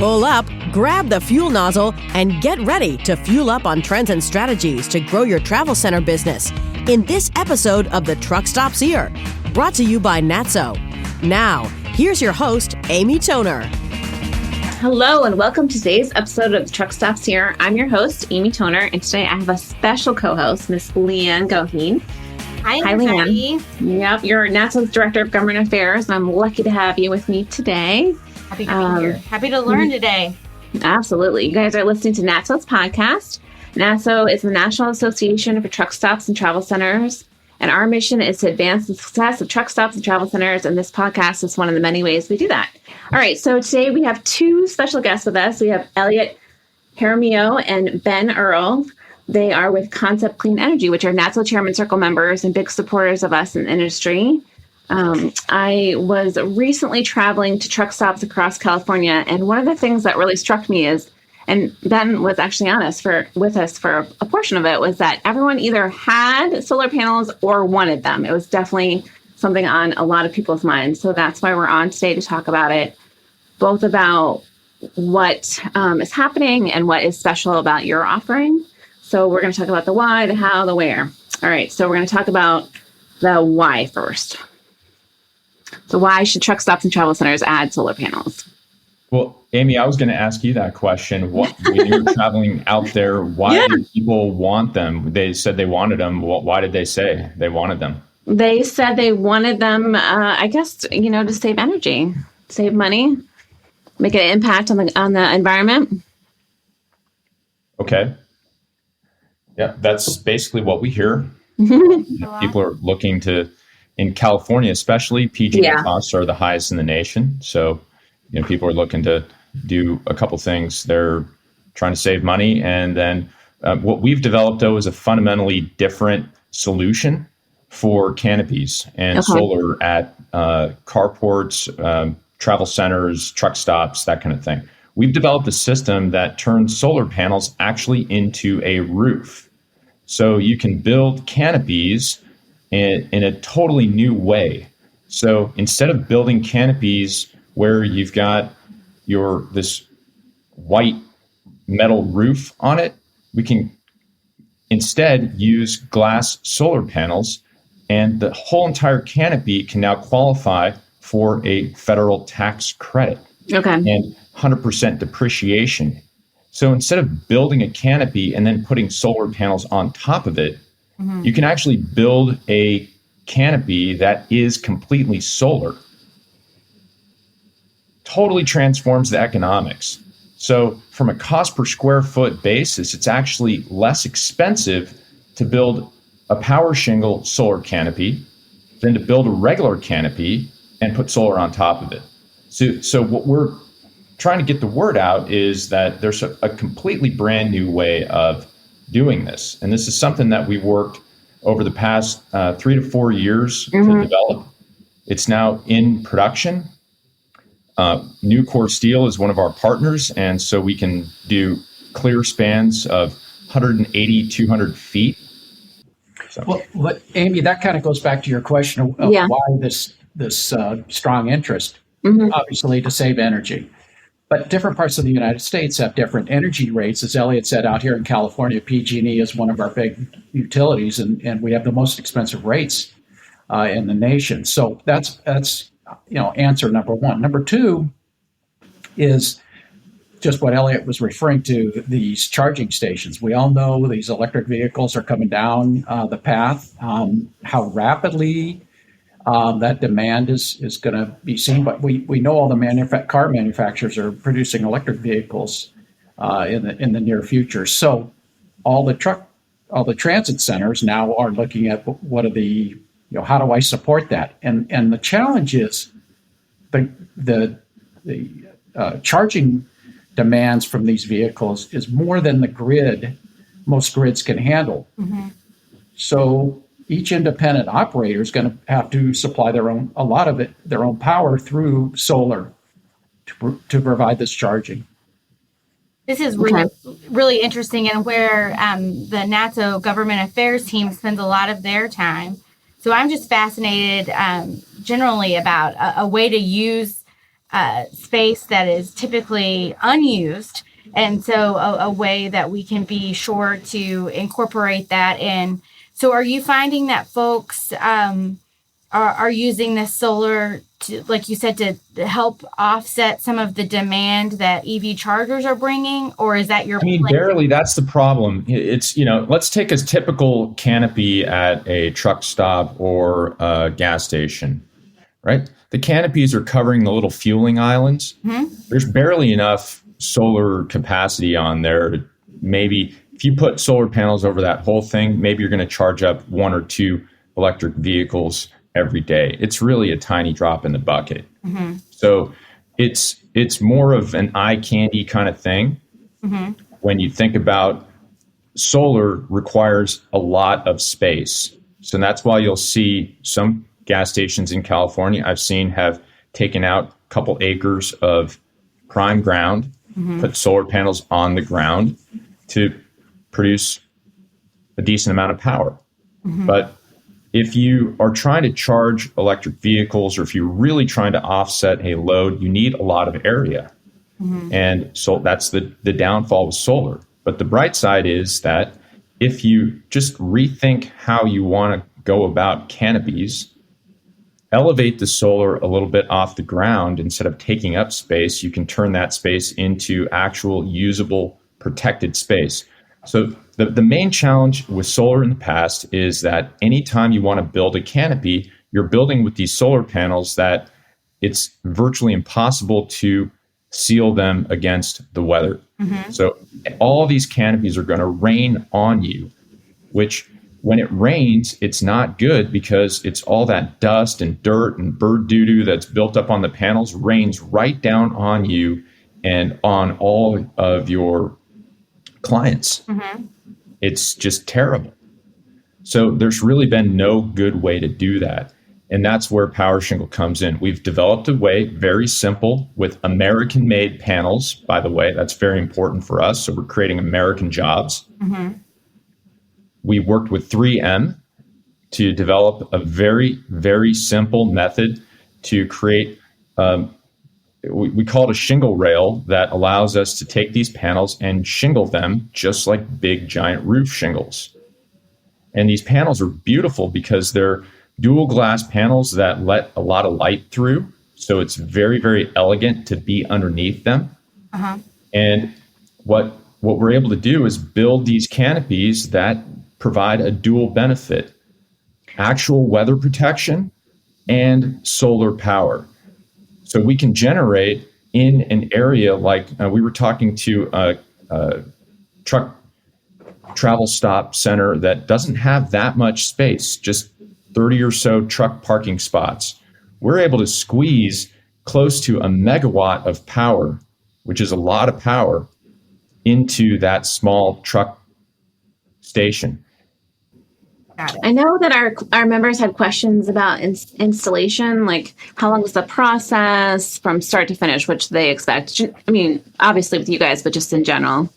Pull up, grab the fuel nozzle, and get ready to fuel up on trends and strategies to grow your travel center business in this episode of The Truck Stops Here, brought to you by NATSO. Now, here's your host, Amy Toner. Hello, and welcome to today's episode of The Truck Stops Here. I'm your host, Amy Toner, and today I have a special co-host, Miss LeeAnn Goheen. Hi, LeeAnn. Yep, you're NATSO's Director of Government Affairs, and I'm lucky to have you with me today. Happy to be here. Happy to learn today. Absolutely. You guys are listening to NATSO's podcast. NATSO is the National Association for Truck Stops and Travel Centers, and our mission is to advance the success of truck stops and travel centers, and this podcast is one of the many ways we do that. All right, so today we have two special guests with us. We have Elliot Jaramillo and Ben Earl. They are with Concept Clean Energy, which are NATSO Chairman Circle members and big supporters of us in the industry. I was recently traveling to truck stops across California, and one of the things that really struck me is, and Ben was actually with us for a portion of it, was that everyone either had solar panels or wanted them. It was definitely something on a lot of people's minds. So that's why we're on today to talk about it, both about what is happening and what is special about your offering. So we're going to talk about the why, the how, the where. All right, so we're going to talk about the why first. So why should truck stops and travel centers add solar panels? Well, Amy, I was going to ask you that question. When you're traveling out there, why do people want them? They said they wanted them. Why did they say they wanted them? They said they wanted them, I guess, to save energy, save money, make an impact on the environment. Okay. Yeah, that's basically what we hear. People are looking to, in California especially, PG&E costs are the highest in the nation. So, people are looking to do a couple things. They're trying to save money. And then what we've developed, though, is a fundamentally different solution for canopies and solar at carports, travel centers, truck stops, that kind of thing. We've developed a system that turns solar panels actually into a roof. So you can build canopies in a totally new way. So instead of building canopies where you've got this white metal roof on it, we can instead use glass solar panels, and the whole entire canopy can now qualify for a federal tax credit and 100% depreciation. So instead of building a canopy and then putting solar panels on top of it, you can actually build a canopy that is completely solar. Totally transforms the economics. So from a cost per square foot basis, it's actually less expensive to build a power shingle solar canopy than to build a regular canopy and put solar on top of it. So what we're trying to get the word out is that there's a completely brand new way of doing this. And this is something that we worked over the past 3 to 4 years to develop. It's now in production. Nucor Steel is one of our partners, and so we can do clear spans of 180, 200 feet. So. Well, Amy, that kind of goes back to your question of why this strong interest, obviously to save energy. But different parts of the United States have different energy rates. As Elliot said, out here in California, PG&E is one of our big utilities, and we have the most expensive rates in the nation. So that's answer number one. Number two is just what Elliot was referring to, these charging stations. We all know these electric vehicles are coming down the path. How rapidly that demand is going to be seen, but we know all the car manufacturers are producing electric vehicles in the near future. So all the transit centers now are looking at what are the how do I support that? And the challenge is the charging demands from these vehicles is more than most grids can handle. So each independent operator is going to have to supply their own power through solar to provide this charging. This is really interesting, and where the NATSO government affairs team spends a lot of their time. So I'm just fascinated generally about a way to use space that is typically unused. And so a way that we can be sure to incorporate that in. So are you finding that folks are using this solar, to, like you said, to help offset some of the demand that EV chargers are bringing? Or is that your plan? Barely. That's the problem. It's, let's take a typical canopy at a truck stop or a gas station, right? The canopies are covering the little fueling islands. Mm-hmm. There's barely enough solar capacity on there. Maybe if you put solar panels over that whole thing, maybe you're going to charge up 1 or 2 electric vehicles every day. It's really a tiny drop in the bucket. Mm-hmm. So it's more of an eye candy kind of thing. Mm-hmm. When you think about solar requires a lot of space. So that's why you'll see some gas stations in California I've seen have taken out a couple acres of prime ground, mm-hmm. put solar panels on the ground to produce a decent amount of power. Mm-hmm. But if you are trying to charge electric vehicles, or if you're really trying to offset a load, you need a lot of area. Mm-hmm. And so that's the downfall with solar. But the bright side is that if you just rethink how you want to go about canopies, elevate the solar a little bit off the ground instead of taking up space, you can turn that space into actual usable protected space. So the main challenge with solar in the past is that anytime you want to build a canopy, you're building with these solar panels that it's virtually impossible to seal them against the weather. Mm-hmm. So all these canopies are going to rain on you, which when it rains, it's not good because it's all that dust and dirt and bird doo-doo that's built up on the panels rains right down on you and on all of your clients. Mm-hmm. It's just terrible. So there's really been no good way to do that. And that's where Power Shingle comes in. We've developed a way, very simple, with American-made panels, by the way. That's very important for us. So we're creating American jobs. Mm-hmm. We worked with 3M to develop a very, very simple method to create, we call it a shingle rail that allows us to take these panels and shingle them just like big, giant roof shingles. And these panels are beautiful because they're dual glass panels that let a lot of light through. So it's very, very elegant to be underneath them. Uh-huh. And what we're able to do is build these canopies that provide a dual benefit: actual weather protection and solar power. So we can generate in an area like we were talking to a truck travel stop center that doesn't have that much space, just 30 or so truck parking spots. We're able to squeeze close to 1 megawatt of power, which is a lot of power, into that small truck station. I know that our members had questions about installation, like how long was the process from start to finish, which they expect? I mean, obviously with you guys, but just in general.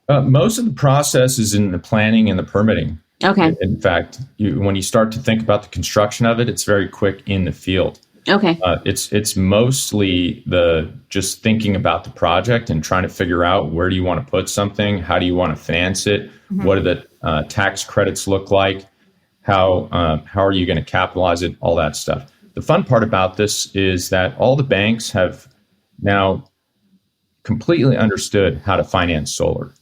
Most of the process is in the planning and the permitting. Okay. In fact, when you start to think about the construction of it, it's very quick in the field. Okay. It's mostly just thinking about the project and trying to figure out where do you want to put something, how do you want to finance it, mm-hmm. what do the tax credits look like, how are you going to capitalize it, all that stuff. The fun part about this is that all the banks have now completely understood how to finance solar.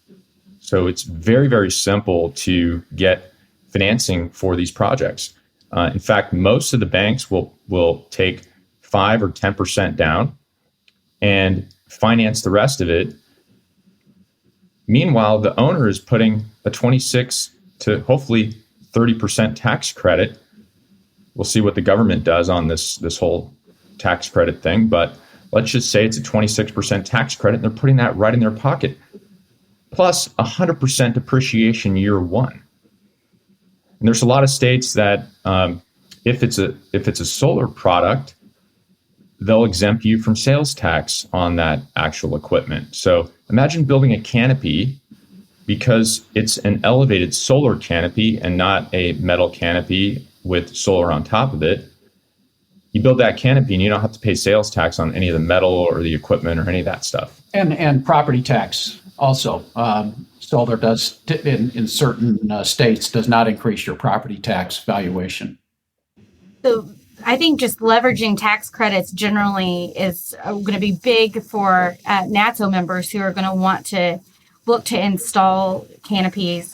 So it's very, very simple to get financing for these projects. In fact, most of the banks will take 5 or 10% down and finance the rest of it. Meanwhile, the owner is putting a 26 to hopefully 30% tax credit. We'll see what the government does on this whole tax credit thing, but let's just say it's a 26% tax credit and they're putting that right in their pocket, plus 100% depreciation year one. And there's a lot of states that if it's a solar product, they'll exempt you from sales tax on that actual equipment. So imagine building a canopy because it's an elevated solar canopy and not a metal canopy with solar on top of it. you build that canopy and you don't have to pay sales tax on any of the metal or the equipment or any of that stuff. And property tax also. Solar does, in certain states, does not increase your property tax valuation. So I think just leveraging tax credits generally is going to be big for NATSO members who are going to want to look to install canopies.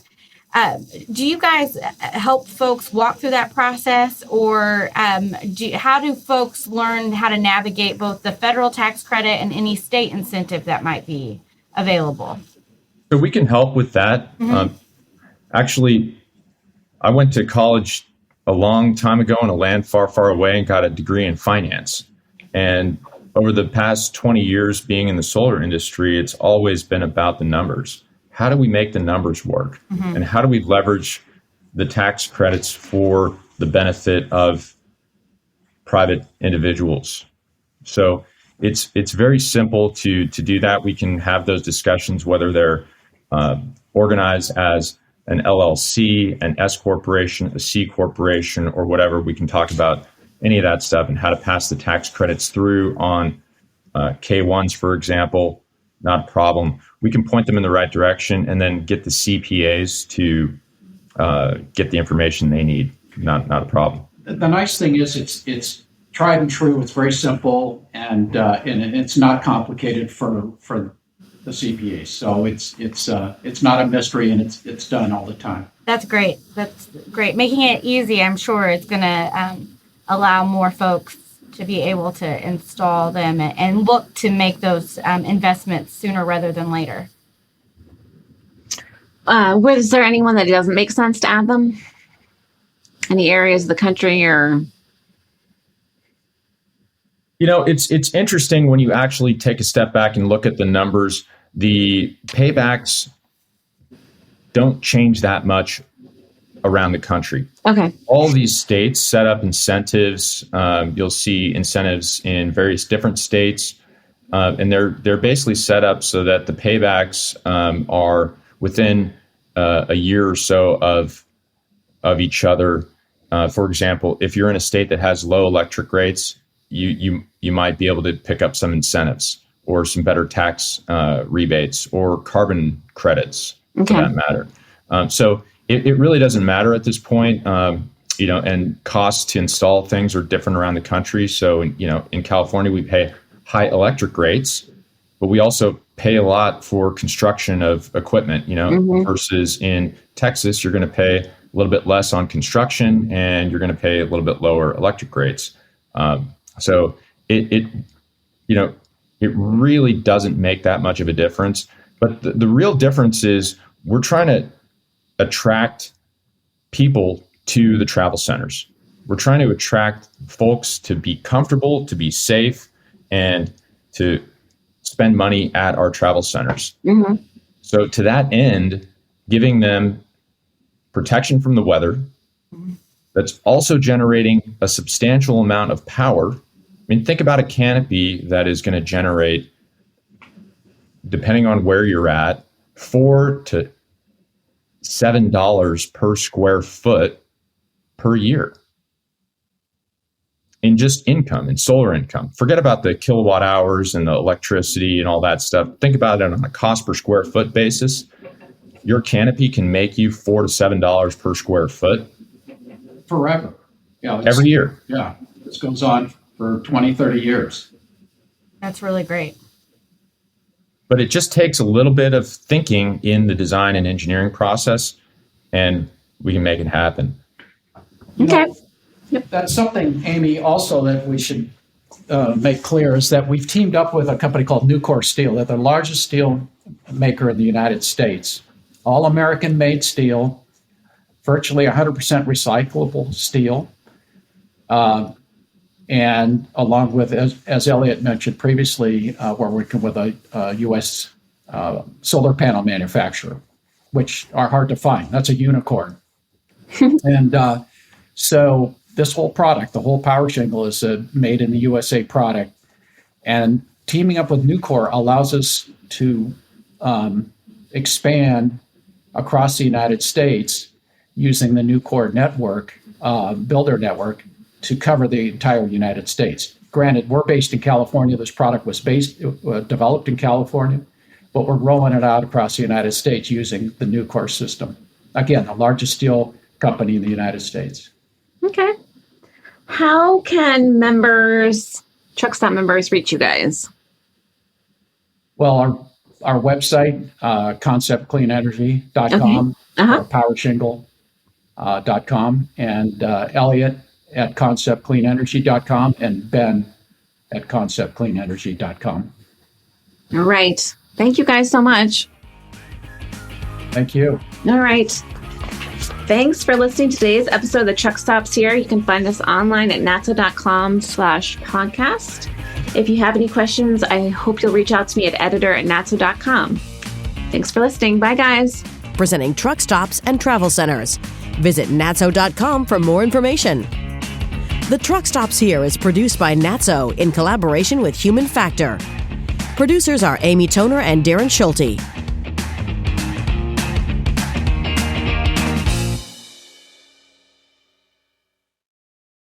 Do you guys help folks walk through that process, or how do folks learn how to navigate both the federal tax credit and any state incentive that might be available? So we can help with that. Mm-hmm. Actually, I went to college a long time ago in a land far, far away and got a degree in finance. And over the past 20 years being in the solar industry, it's always been about the numbers. How do we make the numbers work? Mm-hmm. And how do we leverage the tax credits for the benefit of private individuals? So it's very simple to do that. We can have those discussions, whether they're organized as an LLC, an S corporation, a C corporation, or whatever. We can talk about any of that stuff and how to pass the tax credits through on K1s, for example. Not a problem. We can point them in the right direction and then get the CPAs to get the information they need. Not a problem. The nice thing is it's tried and true. It's very simple, and it's not complicated for the CPAs. So it's not a mystery, and it's done all the time. That's great. That's great. Making it easy, I'm sure, is going to allow more folks to be able to install them and look to make those investments sooner rather than later. Is there anyone that it doesn't make sense to add them? Any areas of the country or? It's interesting when you actually take a step back and look at the numbers. The paybacks don't change that much around the country. Okay. All of these states set up incentives. You'll see incentives in various different states, and they're basically set up so that the paybacks are within a year or so of each other. For example, if you're in a state that has low electric rates, you might be able to pick up some incentives or some better tax rebates or carbon credits, for that matter. So it really doesn't matter at this point, and costs to install things are different around the country. So, in California, we pay high electric rates, but we also pay a lot for construction of equipment, versus in Texas, you're going to pay a little bit less on construction and you're going to pay a little bit lower electric rates. So it really doesn't make that much of a difference. But the real difference is we're trying to attract people to the travel centers. We're trying to attract folks to be comfortable, to be safe, and to spend money at our travel centers. Mm-hmm. So to that end, giving them protection from the weather, that's also generating a substantial amount of power. I mean, think about a canopy that is going to generate, depending on where you're at, $4 to $7 per square foot per year in just income, in solar income. Forget about the kilowatt hours and the electricity and all that stuff. Think about it on a cost per square foot basis. Your canopy can make you $4 to $7 per square foot. Forever. Yeah, every year. Yeah. This goes on for 20, 30 years. That's really great. But it just takes a little bit of thinking in the design and engineering process, and we can make it happen. Okay. That's something, Amy, also that we should make clear is that we've teamed up with a company called Nucor Steel. They're the largest steel maker in the United States. All American-made steel, virtually 100% recyclable steel. And along with, as Elliot mentioned previously, we're working with a U.S. Solar panel manufacturer, which are hard to find. That's a unicorn. And so this whole product, the whole power shingle, is a made in the USA product. And teaming up with Nucor allows us to expand across the United States using the Nucor network, builder network, to cover the entire United States. Granted, we're based in California. This product was developed in California, but we're rolling it out across the United States using the Nucor system. Again, the largest steel company in the United States. Okay. How can truck stop members reach you guys? Well, our website, conceptcleanenergy.com, or powershingle.com, and Elliot at conceptcleanenergy.com, and Ben at conceptcleanenergy.com. All right. Thank you guys so much. Thank you. All right. Thanks for listening to today's episode of The Truck Stops Here. You can find us online at natso.com/podcast. If you have any questions, I hope you'll reach out to me at editor@natso.com. Thanks for listening. Bye, guys. Presenting truck stops and travel centers. Visit natso.com for more information. The Truck Stops Here is produced by NATSO in collaboration with Human Factor. Producers are Amy Toner and Darren Schulte.